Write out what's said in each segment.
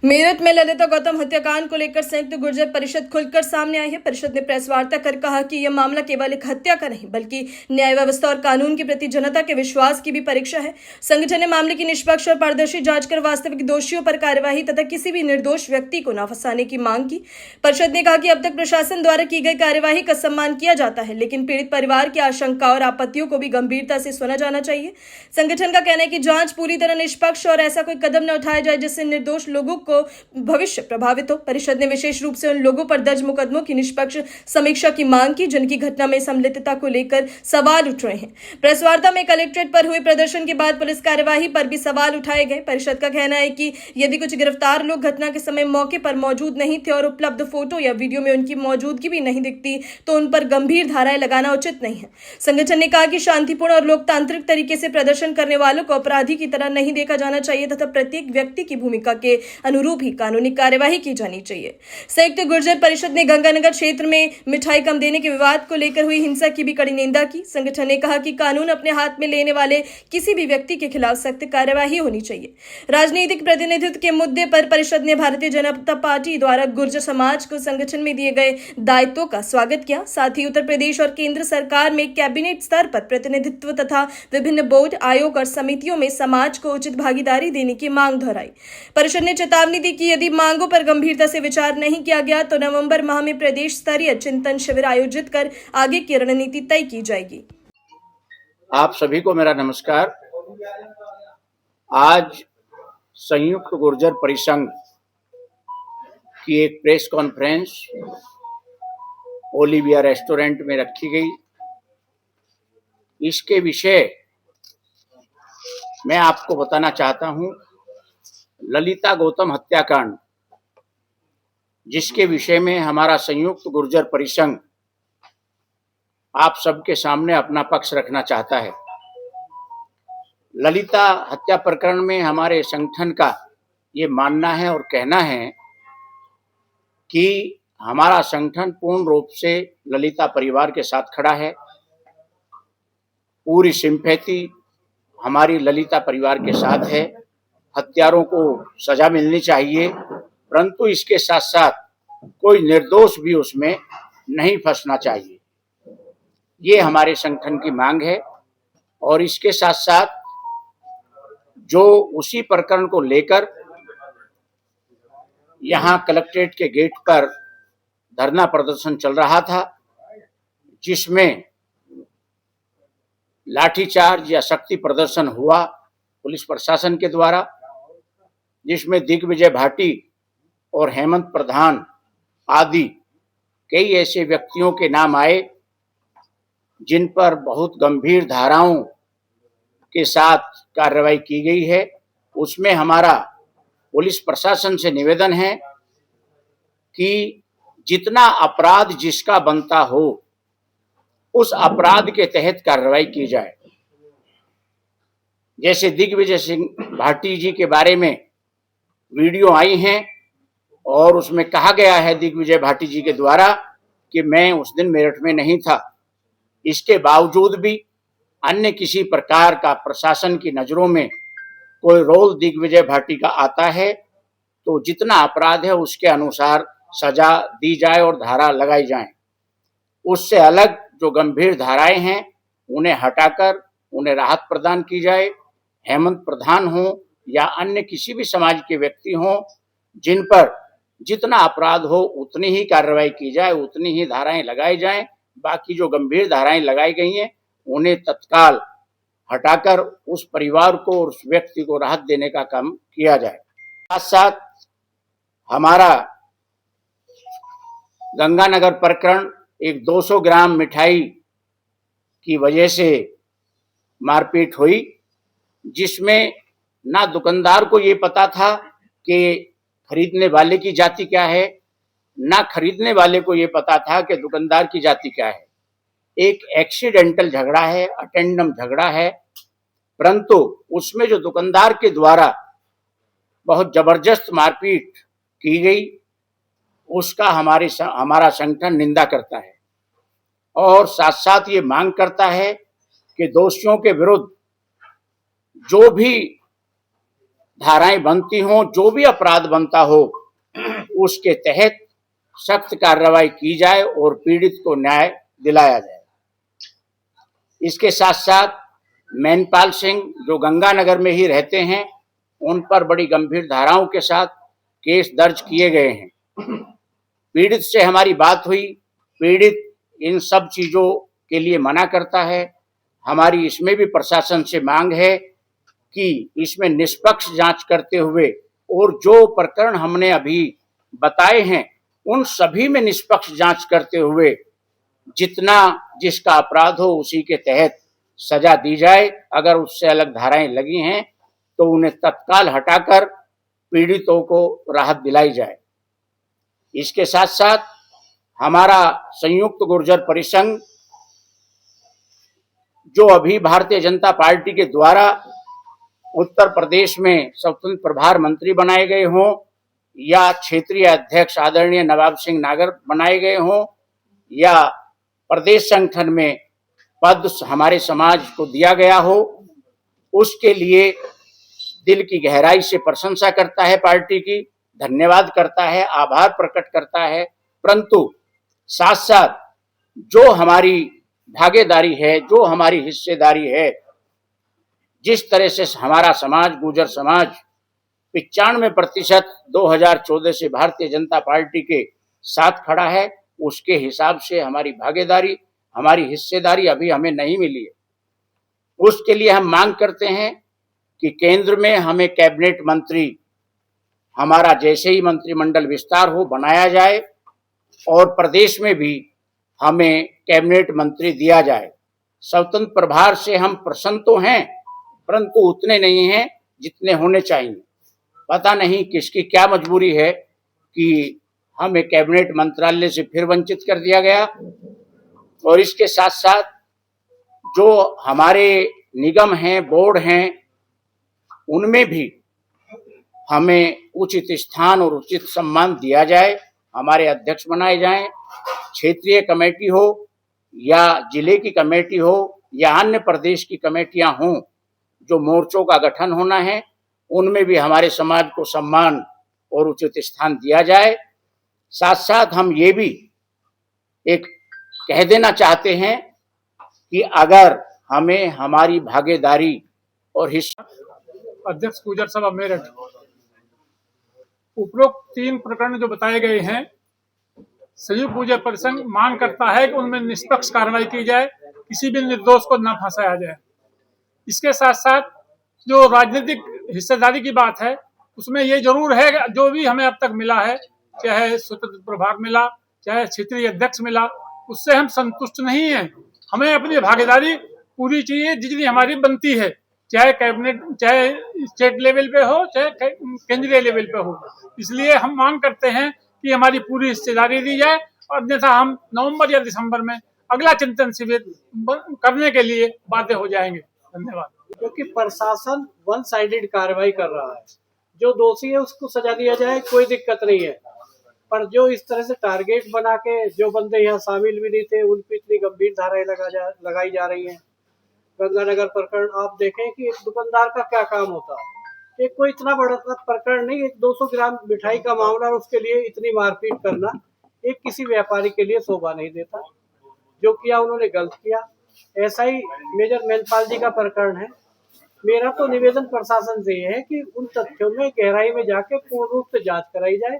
मेरठ में ललिता गौतम हत्याकांड को लेकर संयुक्त गुर्जर परिषद खुलकर सामने आई है। परिषद ने प्रेस वार्ता कर कहा कि यह मामला केवल एक हत्या का नहीं बल्कि न्याय व्यवस्था और कानून के प्रति जनता के विश्वास की भी परीक्षा है। संगठन ने मामले की निष्पक्ष और पारदर्शी जांच कर वास्तविक दोषियों पर कार्यवाही तथा किसी भी निर्दोष व्यक्ति को न फंसाने की मांग की। परिषद ने कहा कि अब तक प्रशासन द्वारा की गई कार्यवाही का सम्मान किया जाता है, लेकिन पीड़ित परिवार की आशंका और आपत्तियों को भी गंभीरता से सुना जाना चाहिए। संगठन का कहना है कि जांच पूरी तरह निष्पक्ष और ऐसा कोई कदम न उठाया जाए जिससे निर्दोष लोगों को भविष्य प्रभावित हो। परिषद ने विशेष रूप से उन लोगों पर दर्ज मुकदमों की निष्पक्ष समीक्षा की मांग की जिनकी घटना में सम्मिलितता को लेकर सवाल उठ रहे हैं। प्रेस वार्ता में कलेक्ट्रेट पर हुए प्रदर्शन के बाद पुलिस कार्यवाही पर भी सवाल उठाए गए। परिषद का कहना है कि यदि कुछ गिरफ्तार लोग घटना के समय मौके पर मौजूद नहीं थे और उपलब्ध फोटो या वीडियो में उनकी मौजूदगी भी नहीं दिखती तो उन पर गंभीर धाराएं लगाना उचित नहीं है। संगठन ने कहा कि शांतिपूर्ण और लोकतांत्रिक तरीके से प्रदर्शन करने वालों को अपराधी की तरह नहीं देखा जाना चाहिए तथा प्रत्येक व्यक्ति की भूमिका के अनुरूप ही कानूनी कार्यवाही की जानी चाहिए। संयुक्त गुर्जर परिषद ने गंगानगर क्षेत्र में मिठाई कम देने के विवाद को लेकर हुई हिंसा की भी कड़ी निंदा की। संगठन ने कहा कि कानून अपने हाथ में लेने वाले किसी भी व्यक्ति के खिलाफ सख्त कार्यवाही होनी चाहिए। राजनीतिक प्रतिनिधित्व के मुद्दे पर परिषद ने भारतीय जनता पार्टी द्वारा गुर्जर समाज को संगठन में दिए गए दायित्वों का स्वागत किया। साथ ही उत्तर प्रदेश और केंद्र सरकार में कैबिनेट स्तर पर प्रतिनिधित्व तथा विभिन्न बोर्ड, आयोग और समितियों में समाज को उचित भागीदारी देने की मांग दोहराई। परिषद ने चेतावनी दी कि यदि मांगों पर गंभीरता से विचार नहीं किया गया तो नवंबर माह में प्रदेश स्तरीय चिंतन शिविर आयोजित कर आगे की रणनीति तय की जाएगी। आप सभी को मेरा नमस्कार। आज संयुक्त गुर्जर परिसंघ की एक प्रेस कॉन्फ्रेंस ओलिविया रेस्टोरेंट में रखी गई। इसके विषय मैं आपको बताना चाहता हूं, ललिता गौतम हत्याकांड, जिसके विषय में हमारा संयुक्त गुर्जर परिसंघ आप सबके सामने अपना पक्ष रखना चाहता है। ललिता हत्या प्रकरण में हमारे संगठन का ये मानना है और कहना है कि हमारा संगठन पूर्ण रूप से ललिता परिवार के साथ खड़ा है। पूरी सिंपैथी हमारी ललिता परिवार के साथ है। हत्यारों को सजा मिलनी चाहिए, परंतु इसके साथ साथ कोई निर्दोष भी उसमें नहीं फंसना चाहिए। ये हमारे संगठन की मांग है। और इसके साथ साथ जो उसी प्रकरण को लेकर यहाँ कलेक्ट्रेट के गेट पर धरना प्रदर्शन चल रहा था, जिसमें लाठीचार्ज या शक्ति प्रदर्शन हुआ पुलिस प्रशासन के द्वारा, जिसमें दिग्विजय भाटी और हेमंत प्रधान आदि कई ऐसे व्यक्तियों के नाम आए जिन पर बहुत गंभीर धाराओं के साथ कार्रवाई की गई है। उसमें हमारा पुलिस प्रशासन से निवेदन है कि जितना अपराध जिसका बनता हो उस अपराध के तहत कार्रवाई की जाए। जैसे दिग्विजय सिंह भाटी जी के बारे में वीडियो आई हैं और उसमें कहा गया है दिग्विजय भाटी जी के द्वारा कि मैं उस दिन मेरठ में नहीं था। इसके बावजूद भी अन्य किसी प्रकार का प्रशासन की नजरों में कोई रोल दिग्विजय भाटी का आता है तो जितना अपराध है उसके अनुसार सजा दी जाए और धारा लगाई जाए। उससे अलग जो गंभीर धाराएं हैं उन्हें हटाकर उन्हें राहत प्रदान की जाए। हेमंत प्रधान हो या अन्य किसी भी समाज के व्यक्ति हों, जिन पर जितना अपराध हो उतनी ही कार्रवाई की जाए, उतनी ही धाराएं लगाई जाएं। बाकी जो गंभीर धाराएं लगाई गई हैं उन्हें तत्काल हटाकर उस परिवार को और उस व्यक्ति को राहत देने का काम किया जाए। साथ साथ हमारा गंगानगर प्रकरण, एक 200 ग्राम मिठाई की वजह से मारपीट हुई, जिसमें ना दुकानदार को ये पता था कि खरीदने वाले की जाति क्या है, ना खरीदने वाले को ये पता था कि दुकानदार की जाति क्या है। एक एक्सीडेंटल झगड़ा है, अटेंडम झगड़ा है, परंतु उसमें जो दुकानदार के द्वारा बहुत जबरदस्त मारपीट की गई उसका हमारा संगठन निंदा करता है और साथ साथ ये मांग करता है कि दोषियों के विरुद्ध जो भी धाराएं बनती हों, जो भी अपराध बनता हो उसके तहत सख्त कार्रवाई की जाए और पीड़ित को न्याय दिलाया जाए। इसके साथ साथ मैनपाल सिंह जो गंगानगर में ही रहते हैं, उन पर बड़ी गंभीर धाराओं के साथ केस दर्ज किए गए हैं। पीड़ित से हमारी बात हुई, पीड़ित इन सब चीजों के लिए मना करता है। हमारी इसमें भी प्रशासन से मांग है कि इसमें निष्पक्ष जांच करते हुए और जो प्रकरण हमने अभी बताए हैं उन सभी में निष्पक्ष जांच करते हुए जितना जिसका अपराध हो उसी के तहत सजा दी जाए। अगर उससे अलग धाराएं लगी हैं तो उन्हें तत्काल हटाकर पीड़ितों को राहत दिलाई जाए। इसके साथ साथ हमारा संयुक्त गुर्जर परिसंघ जो अभी भारतीय जनता पार्टी के द्वारा उत्तर प्रदेश में स्वतंत्र प्रभार मंत्री बनाए गए हों या क्षेत्रीय अध्यक्ष आदरणीय नवाब सिंह नागर बनाए गए हों या प्रदेश संगठन में पद हमारे समाज को दिया गया हो, उसके लिए दिल की गहराई से प्रशंसा करता है, पार्टी की धन्यवाद करता है, आभार प्रकट करता है। परंतु साथ साथ जो हमारी भागीदारी है, जो हमारी हिस्सेदारी है, जिस तरह से हमारा समाज गुर्जर समाज 95% 2014 से भारतीय जनता पार्टी के साथ खड़ा है, उसके हिसाब से हमारी भागीदारी, हमारी हिस्सेदारी अभी हमें नहीं मिली है। उसके लिए हम मांग करते हैं कि केंद्र में हमें कैबिनेट मंत्री, हमारा जैसे ही मंत्रिमंडल विस्तार हो बनाया जाए और प्रदेश में भी हमें कैबिनेट मंत्री दिया जाए। स्वतंत्र प्रभार से हम प्रसन्न तो हैं, परंतु उतने नहीं हैं जितने होने चाहिए। पता नहीं किसकी क्या मजबूरी है कि हमें कैबिनेट मंत्रालय से फिर वंचित कर दिया गया। और इसके साथ साथ जो हमारे निगम हैं, बोर्ड हैं, उनमें भी हमें उचित स्थान और उचित सम्मान दिया जाए, हमारे अध्यक्ष बनाए जाएं। क्षेत्रीय कमेटी हो या जिले की कमेटी हो या अन्य प्रदेश की कमेटियां हों, जो मोर्चों का गठन होना है, उनमें भी हमारे समाज को सम्मान और उचित स्थान दिया जाए। साथ साथ हम ये भी एक कह देना चाहते हैं कि अगर हमें हमारी भागीदारी और हिस्सा अध्यक्ष गुर्जर सभा मेरठ, उपरोक्त 3 प्रकरण जो बताए गए हैं, संयुक्त गुर्जर परिसंघ मांग करता है कि उनमें निष्पक्ष कार्रवाई की जाए, किसी भी निर्दोष को न फंसाया जाए। इसके साथ साथ जो राजनीतिक हिस्सेदारी की बात है, उसमें ये जरूर है कि जो भी हमें अब तक मिला है, चाहे स्वतंत्र प्रभार मिला, चाहे क्षेत्रीय अध्यक्ष मिला, उससे हम संतुष्ट नहीं हैं। हमें अपनी भागीदारी पूरी चाहिए जितनी हमारी बनती है, चाहे कैबिनेट, चाहे स्टेट लेवल पे हो, चाहे केंद्रीय लेवल पे हो। इसलिए हम मांग करते हैं कि हमारी पूरी हिस्सेदारी दी जाए, और अन्यथा हम नवंबर या दिसंबर में अगला चिंतन शिविर करने के लिए बाध्य हो जाएंगे। धन्यवाद। क्योंकि प्रशासन वन साइडेड कार्रवाई कर रहा है, जो दोषी है उसको सजा दिया जाए, कोई दिक्कत नहीं है। पर जो इस तरह से टारगेट बना के जो बंदे यहाँ शामिल भी नहीं थे, उन पर इतनी गंभीर धाराएं लगाई जा रही हैं। गंगानगर प्रकरण आप देखें कि एक दुकानदार का क्या काम होता है। एक कोई इतना बड़ा प्रकरण नहीं, एक 200 ग्राम मिठाई का मामला, और उसके लिए इतनी मारपीट करना एक किसी व्यापारी के लिए शोभा नहीं देता। जो किया उन्होंने गलत किया। ऐसा ही मेजर मैनपाल जी का प्रकरण है। मेरा तो निवेदन प्रशासन से ये है कि उन तथ्यों में गहराई में जाके पूर्ण रूप से जांच कराई जाए,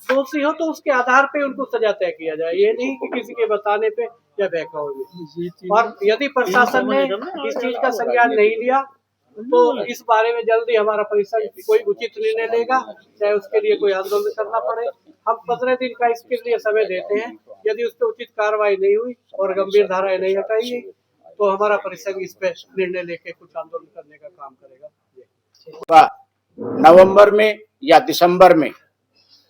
दोषी हो तो उसके आधार पे उनको सजा तय किया जाए, ये नहीं कि किसी के बताने पे या बहकावे में। और यदि प्रशासन ने इस चीज का संज्ञान नहीं लिया तो इस बारे में जल्दी हमारा परिसंघ कोई उचित निर्णय लेगा, चाहे उसके लिए कोई आंदोलन करना पड़े। हम 15 दिन का इसके लिए समय देते हैं। यदि उस पर उचित कार्रवाई नहीं हुई और गंभीर धाराएं नहीं हटाई गई तो हमारा परिसंघ इस पे निर्णय लेके कुछ आंदोलन करने का काम करेगा। नवंबर में या दिसंबर में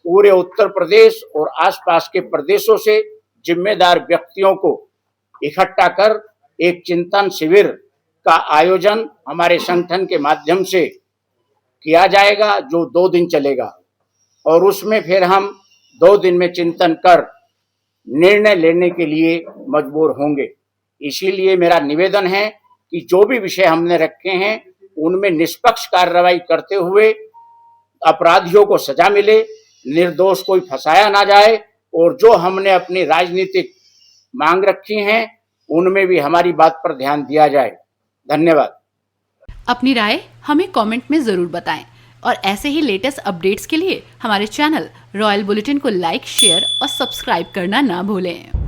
पूरे उत्तर प्रदेश और आसपास के प्रदेशों से जिम्मेदार व्यक्तियों को इकट्ठा कर एक चिंतन शिविर का आयोजन हमारे संगठन के माध्यम से किया जाएगा, जो 2 दिन चलेगा। और उसमें फिर हम 2 दिन में चिंतन कर निर्णय लेने के लिए मजबूर होंगे। इसीलिए मेरा निवेदन है कि जो भी विषय हमने रखे हैं उनमें निष्पक्ष कार्रवाई करते हुए अपराधियों को सजा मिले, निर्दोष कोई फंसाया ना जाए, और जो हमने अपनी राजनीतिक मांग रखी हैं उनमें भी हमारी बात पर ध्यान दिया जाए। धन्यवाद। अपनी राय हमें कमेंट में जरूर बताएं और ऐसे ही लेटेस्ट अपडेट्स के लिए हमारे चैनल रॉयल बुलेटिन को लाइक, शेयर और सब्सक्राइब करना ना भूलें।